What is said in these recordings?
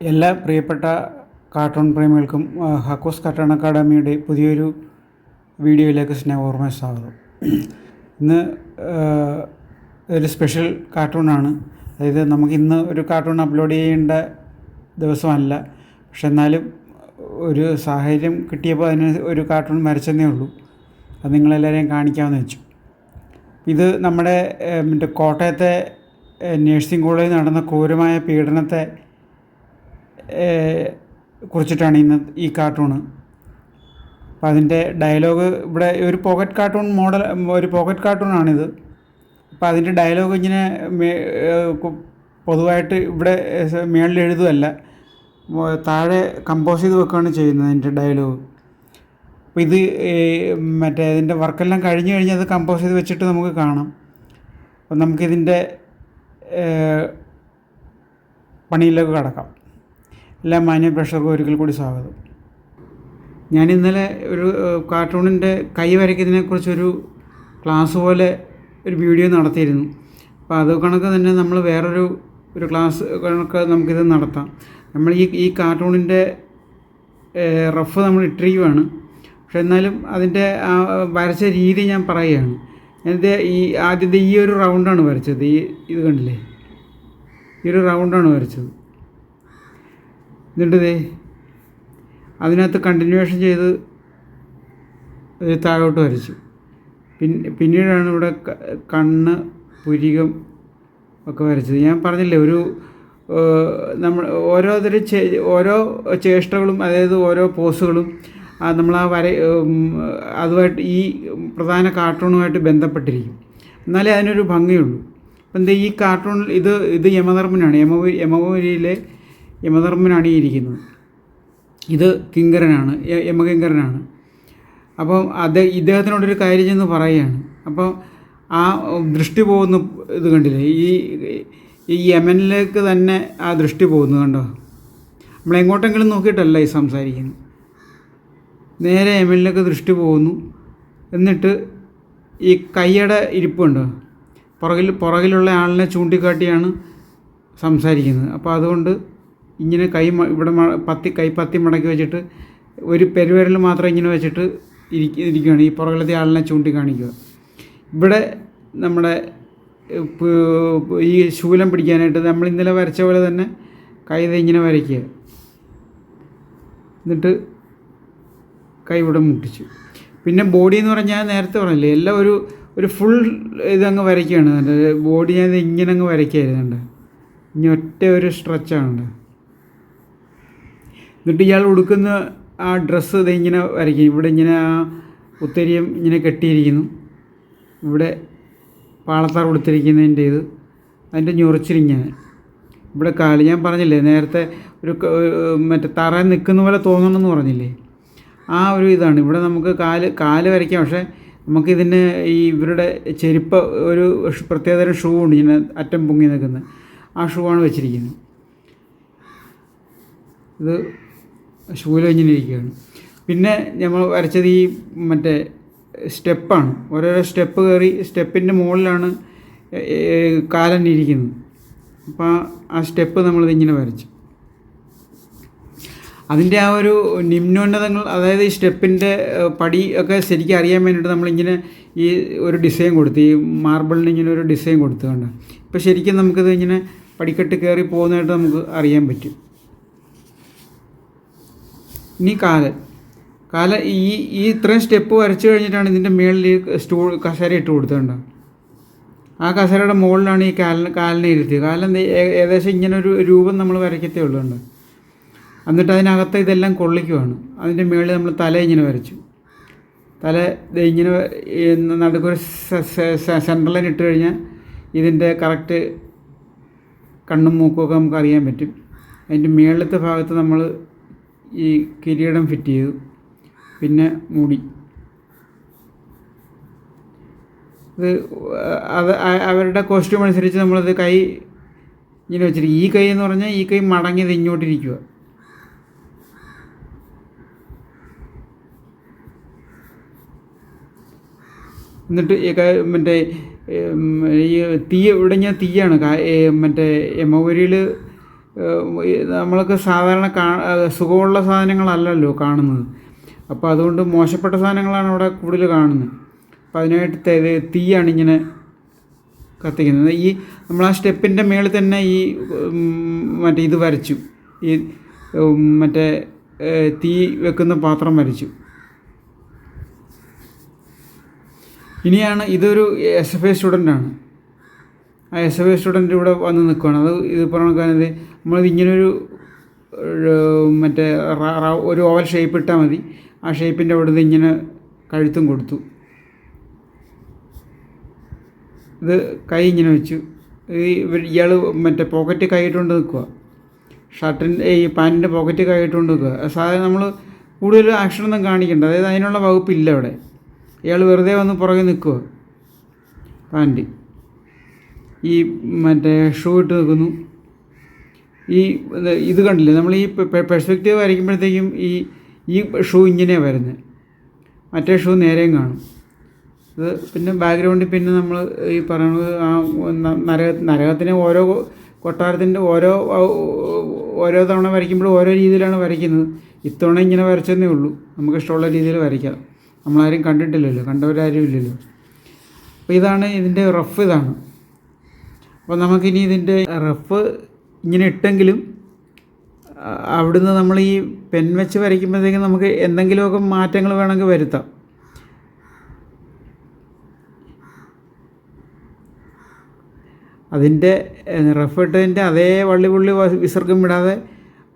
എല്ലാ പ്രിയപ്പെട്ട cartoon പ്രേമികൾക്കും ഹക്കോസ് cartoon അക്കാഡമിയുടെ പുതിയൊരു വീഡിയോയിലേക്ക് സ്നേഹപൂർവ്വം സ്വാഗതം. ഇന്ന് ഒരു സ്പെഷ്യൽ കാർട്ടൂണാണ്. അതായത് നമുക്കിന്ന് ഒരു കാർട്ടൂൺ അപ്ലോഡ് ചെയ്യേണ്ട ദിവസമല്ല, പക്ഷെ എന്നാലും ഒരു സാഹചര്യം കിട്ടിയപ്പോൾ അതിന് ഒരു കാർട്ടൂൺ വരച്ചെന്നേ ഉള്ളൂ. അത് നിങ്ങളെല്ലാവരെയും കാണിക്കാമെന്ന് വെച്ചു. ഇത് നമ്മുടെ കോട്ടയത്തെ നേഴ്സിംഗ് കോളേജിൽ നടന്ന ക്രൂരമായ പീഡനത്തെ കുറിച്ചിട്ടാണ് ഇന്ന് ഈ കാർട്ടൂണ്. അപ്പോൾ അതിൻ്റെ ഡയലോഗ് ഇവിടെ ഒരു പോക്കറ്റ് കാർട്ടൂൺ മോഡൽ, ഒരു പോക്കറ്റ് കാർട്ടൂണാണിത്. അപ്പോൾ അതിൻ്റെ ഡയലോഗ് ഇങ്ങനെ പൊതുവായിട്ട് ഇവിടെ മേളിൽ എഴുതുകയല്ല, താഴെ കമ്പോസ് ചെയ്ത് വെക്കുകയാണ് ചെയ്യുന്നത് അതിൻ്റെ ഡയലോഗ്. അപ്പോൾ ഇത് ഇതിൻ്റെ വർക്കെല്ലാം കഴിഞ്ഞ് കഴിഞ്ഞ് അത് കമ്പോസ് ചെയ്ത് വെച്ചിട്ട് നമുക്ക് കാണാം. അപ്പം നമുക്കിതിൻ്റെ പണിയിലേക്ക് കടക്കാം. എല്ലാ മാന്യ പ്രേക്ഷകർക്കും ഒരിക്കൽ കൂടി സ്വാഗതം. ഞാൻ ഇന്നലെ ഒരു കാർട്ടൂണിൻ്റെ കൈ വരയ്ക്കുന്നതിനെക്കുറിച്ചൊരു ക്ലാസ് പോലെ ഒരു വീഡിയോ നടത്തിയിരുന്നു. അപ്പോൾ അത് കണക്ക് തന്നെ നമ്മൾ വേറൊരു ക്ലാസ് കണക്ക് നമുക്കിത് നടത്താം. നമ്മൾ ഈ കാർട്ടൂണിൻ്റെ റഫ് നമ്മൾ ഇട്ടിരിക്കുകയാണ്. പക്ഷെ എന്നാലും അതിൻ്റെ വരച്ച രീതി ഞാൻ പറയുകയാണ്. എൻ്റെ ആദ്യത്തെ ഈ ഒരു റൗണ്ടാണ് വരച്ചത്. ഇത് കണ്ടില്ലേ, ഈ ഒരു റൗണ്ടാണ് വരച്ചത്. എന്നിട്ട് അതിനകത്ത് കണ്ടിന്യൂവേഷൻ ചെയ്ത് താഴോട്ട് വരച്ചു. പിന്നീടാണ് ഇവിടെ കണ്ണ്, പുരികം ഒക്കെ വരച്ചത്. ഞാൻ പറഞ്ഞില്ലേ, നമ്മൾ ഓരോ ചേഷ്ടകളും, അതായത് ഓരോ പോസുകളും നമ്മൾ അതുമായിട്ട് ഈ പ്രധാന കാർട്ടൂണുമായിട്ട് ബന്ധപ്പെട്ടിരിക്കും. എന്നാലേ അതിനൊരു ഭംഗിയുള്ളൂ. അപ്പം ഈ കാർട്ടൂണിൽ ഇത് യമധർമ്മനാണ്, യമപുരിയിലെ യമധർമ്മനാണ് ഈ ഇരിക്കുന്നത്. ഇത് കിങ്കരനാണ്, യമകിങ്കരനാണ്. അപ്പം ഇദ്ദേഹത്തിനോടൊരു കാര്യം ചെന്ന് പറയുകയാണ്. അപ്പോൾ ആ ദൃഷ്ടി പോകുന്ന ഇത് കണ്ടില്ലേ, ഈ യമനിലേക്ക് തന്നെ ആ ദൃഷ്ടി പോകുന്നു കണ്ടോ. നമ്മളെങ്ങോട്ടെങ്കിലും നോക്കിയിട്ടല്ല ഈ സംസാരിക്കുന്നത്, നേരെ യമനിലേക്ക് ദൃഷ്ടി പോകുന്നു. എന്നിട്ട് ഈ കൈയുടെ ഇരിപ്പുണ്ടോ, പുറകിലുള്ള ആളിനെ ചൂണ്ടിക്കാട്ടിയാണ് സംസാരിക്കുന്നത്. അപ്പോൾ അതുകൊണ്ട് ഇങ്ങനെ ഇവിടെ കൈ പത്തി മടക്കി വെച്ചിട്ട് ഒരു പെരുവിരൽ മാത്രം ഇങ്ങനെ വെച്ചിട്ട് ഇരിക്കുകയാണ്. ഈ പുറകിലത്തെ ആളിനെ ചൂണ്ടിക്കാണിക്കുക. ഇവിടെ നമ്മുടെ ഈ ശൂലം പിടിക്കാനായിട്ട് നമ്മൾ ഇന്നലെ വരച്ച പോലെ തന്നെ കൈ ഇങ്ങനെ വരയ്ക്കുക. എന്നിട്ട് കൈ ഇവിടെ മുട്ടിച്ചു. പിന്നെ ബോഡി എന്ന് പറഞ്ഞാൽ നേരത്തെ പറഞ്ഞില്ലേ, എല്ലാം ഒരു ഫുൾ ഇതങ്ങ് വരയ്ക്കുകയാണ്. ബോഡി ഞാൻ ഇങ്ങനെ അങ്ങ് വരയ്ക്കായിരുന്നുണ്ട്. ഇനി ഒറ്റ ഒരു സ്ട്രെച്ചാണ്. എന്നിട്ട് ഇയാൾ ഉടുക്കുന്ന ആ ഡ്രസ്സ് ഇങ്ങനെ വരയ്ക്കും. ഇവിടെ ഇങ്ങനെ ആ ഉത്തരീയം ഇങ്ങനെ കെട്ടിയിരിക്കുന്നു. ഇവിടെ പാളത്താർ കൊടുത്തിരിക്കുന്നതിൻ്റെ അതിൻ്റെ ഞൊറിച്ചിരിങ്ങനെ. ഇവിടെ കാല് ഞാൻ പറഞ്ഞില്ലേ നേരത്തെ, തറയിൽ നിൽക്കുന്ന പോലെ തോന്നണമെന്ന് പറഞ്ഞില്ലേ, ആ ഒരു ഇതാണ്. ഇവിടെ നമുക്ക് കാല് വരയ്ക്കാം. പക്ഷേ നമുക്കിതിന് ഇവരുടെ ചെരുപ്പ് ഒരു പ്രത്യേകതരം ഷൂ ഉണ്ട്, ഇങ്ങനെ അറ്റം പൊങ്ങി നിൽക്കുന്നത്. ആ ഷൂ ആണ് വെച്ചിരിക്കുന്നത്. ഇത് ഷൂല് ഇങ്ങനെ ഇരിക്കുകയാണ്. പിന്നെ നമ്മൾ വരച്ചത് സ്റ്റെപ്പാണ്. ഓരോരോ സ്റ്റെപ്പ് കയറി സ്റ്റെപ്പിൻ്റെ മുകളിലാണ് കാലൻ ഇരിക്കുന്നത്. അപ്പോൾ ആ സ്റ്റെപ്പ് നമ്മളിതിങ്ങനെ വരച്ചു. അതിൻ്റെ ആ ഒരു നിമ്നോന്നതങ്ങൾ, അതായത് ഈ സ്റ്റെപ്പിൻ്റെ പടി ഒക്കെ ശരിക്കും അറിയാൻ വേണ്ടിയിട്ട് നമ്മളിങ്ങനെ ഈ ഒരു ഡിസൈൻ കൊടുത്തു, ഈ മാർബിളിന് ഇങ്ങനെ ഒരു ഡിസൈൻ കൊടുത്തു കണ്ട. ഇപ്പോൾ ശരിക്കും നമുക്കിത് ഇങ്ങനെ പടിക്കെട്ട് കയറി പോകുന്നതായിട്ട് നമുക്ക് അറിയാൻ പറ്റും. ഇനി ഈ ഇത്രയും സ്റ്റെപ്പ് വരച്ചു കഴിഞ്ഞിട്ടാണ് ഇതിൻ്റെ മുകളിൽ കസേര ഇട്ട് കൊടുത്തതുകൊണ്ട് ആ കസേരയുടെ മുകളിലാണ് ഈ കാലിനെ ഇരുത്തിയത്. കാലിന് ഏകദേശം ഇങ്ങനെ ഒരു രൂപം നമ്മൾ വരയ്ക്കത്തേ ഉള്ളതുകൊണ്ട്. എന്നിട്ട് അതിനകത്ത് ഇതെല്ലാം കൊള്ളിക്കുവാണ്. അതിൻ്റെ മുകളിൽ നമ്മൾ തല ഇങ്ങനെ വരച്ചു. തല ഇങ്ങനെ നടുക്കൊരു സെൻട്രൽ ഇട്ട് കഴിഞ്ഞാൽ ഇതിൻ്റെ കറക്റ്റ് കണ്ണും മൂക്കുമൊക്കെ നമുക്ക് അറിയാൻ പറ്റും. അതിൻ്റെ മുകളിലത്തെ ഭാഗത്ത് നമ്മൾ ഈ കിരീടം ഫിറ്റ് ചെയ്തു. പിന്നെ മുടി, അവരുടെ കോസ്റ്റ്യൂം അനുസരിച്ച് നമ്മളത് കൈ ഇങ്ങനെ വെച്ചിരിക്കും. ഈ കൈ എന്ന് പറഞ്ഞാൽ ഈ കൈ മടങ്ങിയത് ഇങ്ങോട്ടിരിക്കുക. എന്നിട്ട് ഈ തീ ഇവിടെ ഇങ്ങനെ തീയാണ്. യമപുരിയിൽ നമ്മൾക്ക് സാധാരണ സുഖമുള്ള സാധനങ്ങളല്ലല്ലോ കാണുന്നത്. അപ്പോൾ അതുകൊണ്ട് മോശപ്പെട്ട സാധനങ്ങളാണ് അവിടെ കൂടുതൽ കാണുന്നത്. അപ്പോൾ അതിനായിട്ട് തീയാണ് ഇങ്ങനെ കത്തിക്കുന്നത്. ഈ നമ്മൾ ആ സ്റ്റെപ്പിൻ്റെ മേളിൽ തന്നെ ഈ മറ്റേ ഇത് വരച്ചു, ഈ മറ്റേ തീ വെക്കുന്ന പാത്രം വരച്ചു. ഇനിയാണ് ഇതൊരു SFI സ്റ്റുഡൻ്റാണ്. ആ SFI സ്റ്റുഡൻ്റ് ഇവിടെ വന്ന് നിൽക്കുകയാണ്. ഇത് പറഞ്ഞത് നമ്മളിത് ഇങ്ങനൊരു മറ്റേ ഒരു ഓവൽ ഷേപ്പ് ഇട്ടാൽ മതി. ആ ഷേപ്പിൻ്റെ അവിടെ നിന്ന് ഇങ്ങനെ കഴുത്തും കൊടുത്തു. ഇത് കൈ ഇങ്ങനെ വെച്ചു. ഇയാൾ മറ്റേ പോക്കറ്റ് കൈയിട്ടുകൊണ്ട് നിൽക്കുക, ഷർട്ടിൻ്റെ ഈ പാൻറ്റിൻ്റെ പോക്കറ്റ് കൈയിട്ടുകൊണ്ട് നിൽക്കുക. സാധാരണ നമ്മൾ കൂടുതൽ ആക്ഷനൊന്നും കാണിക്കേണ്ട, അതായത് അതിനുള്ള വകുപ്പില്ല അവിടെ. ഇയാൾ വെറുതെ വന്ന് പുറകെ നിൽക്കുക. പാൻറ്റ് ഈ മറ്റേ ഷൂ ഇട്ട് നിൽക്കുന്നു. ഇത് കണ്ടില്ലേ, നമ്മൾ ഈ പെർസ്പെക്റ്റീവ് വരയ്ക്കുമ്പോഴത്തേക്കും ഈ ഷൂ ഇങ്ങനെയാണ് വരുന്നത്, മറ്റേ ഷൂ നേരെയും കാണും. ഇത് പിന്നെ ബാക്ക്ഗ്രൗണ്ടിൽ പിന്നെ നമ്മൾ ഈ പറയുന്നത് ആ നരകത്തിനെ ഓരോ കൊട്ടാരത്തിൻ്റെ ഓരോ തവണ വരയ്ക്കുമ്പോഴും ഓരോ രീതിയിലാണ് വരയ്ക്കുന്നത്. ഇത്തവണ ഇങ്ങനെ വരച്ചതേ ഉള്ളൂ, നമുക്ക് ഇഷ്ടമുള്ള രീതിയിൽ വരയ്ക്കാം. നമ്മളാരും കണ്ടിട്ടില്ലല്ലോ, കണ്ടവരാരും ഇല്ലല്ലോ. അപ്പോൾ ഇതാണ് ഇതിൻ്റെ റഫ്. ഇതാണ്. അപ്പോൾ നമുക്കിനി ഇതിൻ്റെ റഫ് ഇങ്ങനെ ഇട്ടെങ്കിലും അവിടുന്ന് നമ്മൾ ഈ പെൻ വെച്ച് വരയ്ക്കുമ്പോഴത്തേക്കും നമുക്ക് എന്തെങ്കിലുമൊക്കെ മാറ്റങ്ങൾ വേണമെങ്കിൽ വരുത്താം. അതിൻ്റെ റഫ് ഇട്ടതിൻ്റെ അതേ വള്ളി വിസർഗം വിടാതെ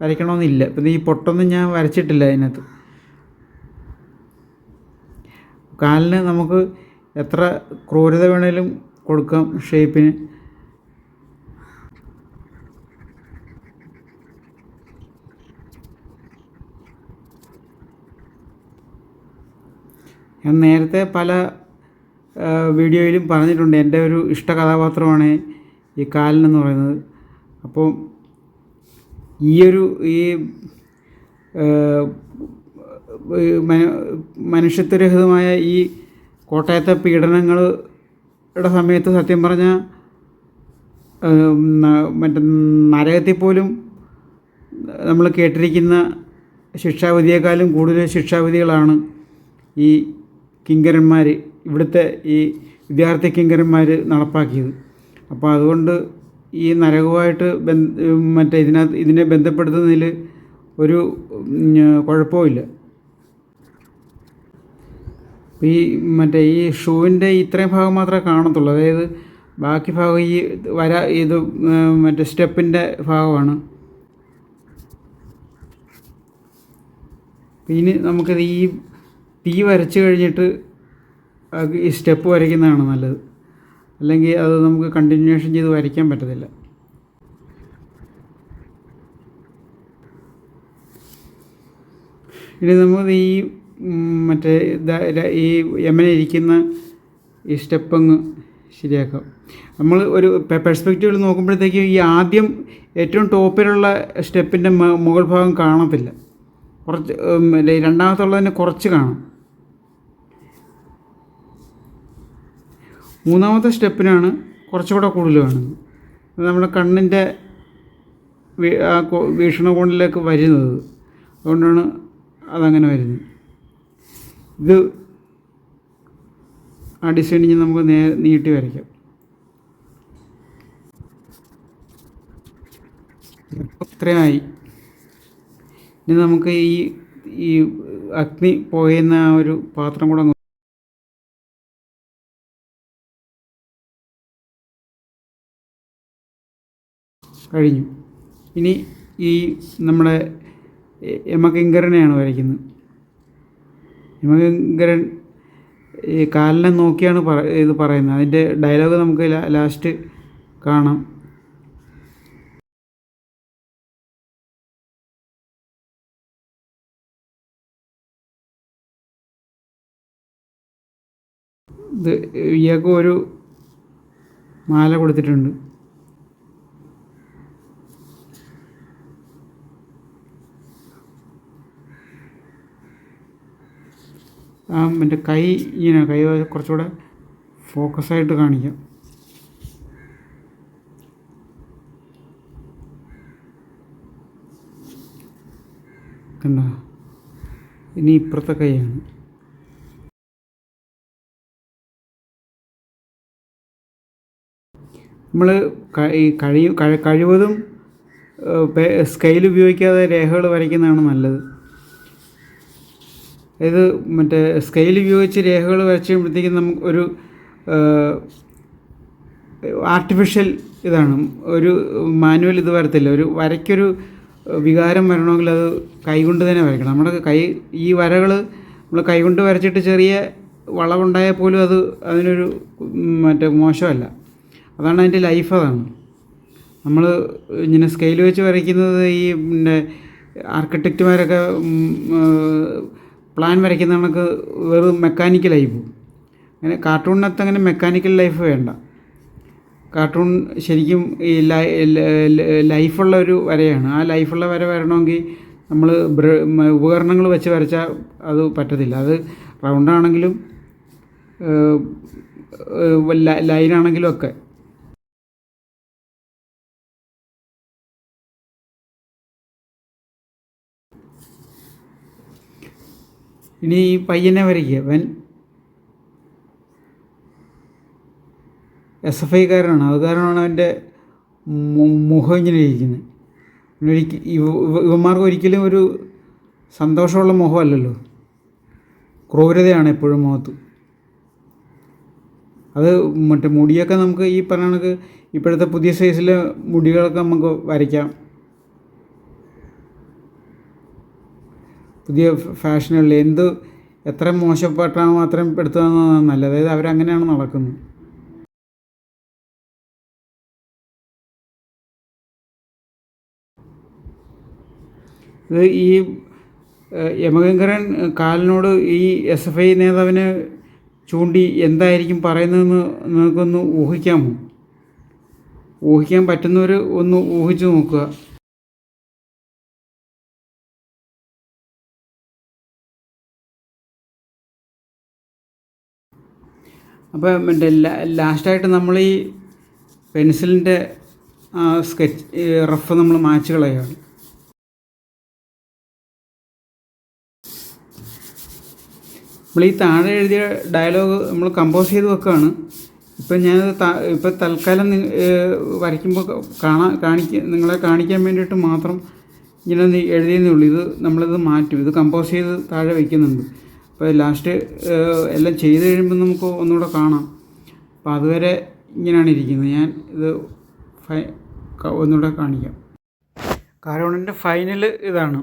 വരയ്ക്കണമെന്നില്ല. പിന്നെ ഈ പൊട്ടൊന്നും ഞാൻ വരച്ചിട്ടില്ല അതിനകത്ത്. കാലിന് നമുക്ക് എത്ര ക്രൂരത വേണേലും കൊടുക്കാം ഷേപ്പിന്. ഞാൻ നേരത്തെ പല വീഡിയോയിലും പറഞ്ഞിട്ടുണ്ട്, എൻ്റെ ഒരു ഇഷ്ട കഥാപാത്രമാണ് ഈ കാലനെന്ന് പറയുന്നത്. അപ്പോൾ ഈ മനുഷ്യത്വരഹിതമായ ഈ കോട്ടയത്തെ പീഡനങ്ങളുടെ സമയത്ത് സത്യം പറഞ്ഞാൽ മറ്റേ നരകത്തിൽ പോലും നമ്മൾ കേട്ടിരിക്കുന്ന ശിക്ഷാവിധിയേക്കാളും കൂടുതൽ ശിക്ഷാവിധികളാണ് ഈ കിങ്കരന്മാർ, ഇവിടുത്തെ ഈ വിദ്യാർത്ഥി കിങ്കരന്മാർ നടപ്പാക്കിയത്. അപ്പോൾ അതുകൊണ്ട് ഈ നരകവുമായിട്ട് മറ്റേ ഇതിനെ ബന്ധപ്പെടുത്തുന്നതിൽ ഒരു കുഴപ്പമില്ല. ഈ മറ്റേ ഈ ഷൂവിൻ്റെ ഇത്രയും ഭാഗം മാത്രമേ കാണത്തുള്ളൂ, അതായത് ബാക്കി ഭാഗം ഇത് മറ്റേ സ്റ്റെപ്പിൻ്റെ ഭാഗമാണ്. ഇനി നമുക്കത് ഈ തീ വരച്ച് കഴിഞ്ഞിട്ട് ഈ സ്റ്റെപ്പ് വരയ്ക്കുന്നതാണ് നല്ലത്, അല്ലെങ്കിൽ അത് നമുക്ക് കണ്ടിന്യൂഷൻ ചെയ്ത് വരയ്ക്കാൻ പറ്റത്തില്ല. ഇനി നമ്മൾ ഈ മറ്റേ ഈ യമനെ ഇരിക്കുന്ന ഈ സ്റ്റെപ്പങ്ങ് ശരിയാക്കാം. നമ്മൾ ഒരു പെർസ്പെക്റ്റീവിൽ നോക്കുമ്പോഴത്തേക്കും ഈ ആദ്യം ഏറ്റവും ടോപ്പിലുള്ള സ്റ്റെപ്പിൻ്റെ മുകൾ ഭാഗം കാണത്തില്ല, കുറച്ച് രണ്ടാമത്തുള്ളതിന് കുറച്ച് കാണും. മൂന്നാമത്തെ സ്റ്റെപ്പിനാണ് കുറച്ചുകൂടെ കൂടുതൽ കാണുന്നത്. നമ്മുടെ കണ്ണിൻ്റെ വീക്ഷണകോണിലേക്ക് വരുന്നത്, അതുകൊണ്ടാണ് അതങ്ങനെ വരുന്നത്. ഇത് ആ ഡിസൈനിങ് നമുക്ക് നീട്ടി വരയ്ക്കാം. ഇത്രയായി. ഇനി നമുക്ക് ഈ അഗ്നി പോയുന്ന ആ ഒരു പാത്രം കൂടെ കഴിഞ്ഞു. ഇനി ഈ നമ്മുടെ യമകിങ്കരനെയാണ് വരയ്ക്കുന്നത്. യമകിങ്കരൻ ഈ കാലിനെ നോക്കിയാണ് ഇത് പറയുന്നത്. അതിൻ്റെ ഡയലോഗ് നമുക്ക് ലാസ്റ്റ് കാണാം. ഇത് ഇയാൾക്ക് ഒരു മാല കൊടുത്തിട്ടുണ്ട്. മറ്റേ കൈ കുറച്ചുകൂടെ ഫോക്കസായിട്ട് കാണിക്കാം. കണ്ടോ, ഇനി ഇപ്പുറത്തെ കൈയാണ്. നമ്മൾ കഴിവതും സ്കെയിൽ ഉപയോഗിക്കാതെ രേഖകൾ വരയ്ക്കുന്നതാണ് നല്ലത്. ഇത് മറ്റേ സ്കെയിൽ ഉപയോഗിച്ച് രേഖകൾ വരച്ച് കഴിയുമ്പോഴത്തേക്കും നമുക്ക് ഒരു ആർട്ടിഫിഷ്യൽ ഇതാണ്, ഒരു മാനുവൽ ഇത് വരത്തില്ല. ഒരു വരയ്ക്കൊരു വികാരം വരണമെങ്കിൽ അത് കൈകൊണ്ട് തന്നെ വരയ്ക്കണം. നമ്മുടെ ഈ വരകൾ നമ്മൾ കൈകൊണ്ട് വരച്ചിട്ട് ചെറിയ വളവുണ്ടായാൽ പോലും അതിനൊരു മോശമല്ല. അതാണ് അതിൻ്റെ ലൈഫ്. അതാണ് നമ്മൾ ഇങ്ങനെ സ്കെയിൽ വെച്ച് വരയ്ക്കുന്നത്. ഈ ആർക്കിടെക്റ്റുമാരൊക്കെ പ്ലാൻ വരയ്ക്കുന്ന നമുക്ക് വെറും മെക്കാനിക്കൽ ലൈഫ്. അങ്ങനെ കാർട്ടൂണിനകത്ത് അങ്ങനെ മെക്കാനിക്കൽ ലൈഫ് വേണ്ട. കാർട്ടൂൺ ശരിക്കും ഈ ലൈഫുള്ള ഒരു വരയാണ്. ആ ലൈഫുള്ള വര വരണമെങ്കിൽ നമ്മൾ ഉപകരണങ്ങൾ വെച്ച് വരച്ചാൽ അത് പറ്റത്തില്ല. അത് റൗണ്ടാണെങ്കിലും ലൈനാണെങ്കിലും ഒക്കെ. ഇനി ഈ പയ്യനെ വരയ്ക്കുക. അവൻ SFIക്കാരനാണ്. അത് കാരണമാണ് അവൻ്റെ മുഖം ഇങ്ങനെ ഇരിക്കുന്നത്. ഇവന്മാർക്ക് ഒരിക്കലും ഒരു സന്തോഷമുള്ള മുഖമല്ലല്ലോ, ക്രൂരതയാണ് എപ്പോഴും മുഖത്ത്. അത് മുടിയൊക്കെ നമുക്ക് ഈ പറഞ്ഞ കണക്ക് ഇപ്പോഴത്തെ പുതിയ സൈസിലെ മുടികളൊക്കെ നമുക്ക് വരയ്ക്കാം. പുതിയ ഫാഷനുകളിൽ എത്ര മോശപ്പെട്ടാണോ അത്രയും എടുത്തതെന്നാണ് നല്ലത്. അതായത് അവരങ്ങനെയാണ് നടക്കുന്നത്. ഇത് ഈ യമകങ്കരൻ കാലിനോട് ഈ SFI നേതാവിനെ ചൂണ്ടി എന്തായിരിക്കും പറയുന്നതെന്ന് നിങ്ങൾക്കൊന്ന് ഊഹിക്കാമോ? ഊഹിക്കാൻ പറ്റുന്നവർ ഒന്ന് ഊഹിച്ച് നോക്കുക. അപ്പോൾ ലാസ്റ്റായിട്ട് നമ്മൾ ഈ പെൻസിലിൻ്റെ സ്കെച്ച് റഫ് നമ്മൾ മായ്ച്ച് കളയുകയാണ്. നമ്മൾ ഈ താഴെ എഴുതിയ ഡയലോഗ് നമ്മൾ കമ്പോസ് ചെയ്ത് വെക്കുകയാണ്. ഇപ്പം ഞാനത് ഇപ്പം തൽക്കാലം വരയ്ക്കുമ്പോൾ നിങ്ങളെ കാണിക്കാൻ വേണ്ടിയിട്ട് മാത്രം ഇങ്ങനെ എഴുതിയെന്നേ ഉള്ളൂ. ഇത് നമ്മളിത് മാറ്റും. ഇത് കമ്പോസ് ചെയ്ത് താഴെ വയ്ക്കുന്നുണ്ട്. അപ്പോൾ ലാസ്റ്റ് എല്ലാം ചെയ്ത് കഴിയുമ്പോൾ നമുക്ക് ഒന്നുകൂടെ കാണാം. അപ്പോൾ അതുവരെ ഇങ്ങനെയാണ് ഇരിക്കുന്നത്. ഞാൻ ഇത് ഒന്നുകൂടെ കാണിക്കാം. കാർട്ടൂണിൻ്റെ ഫൈനൽ ഇതാണ്.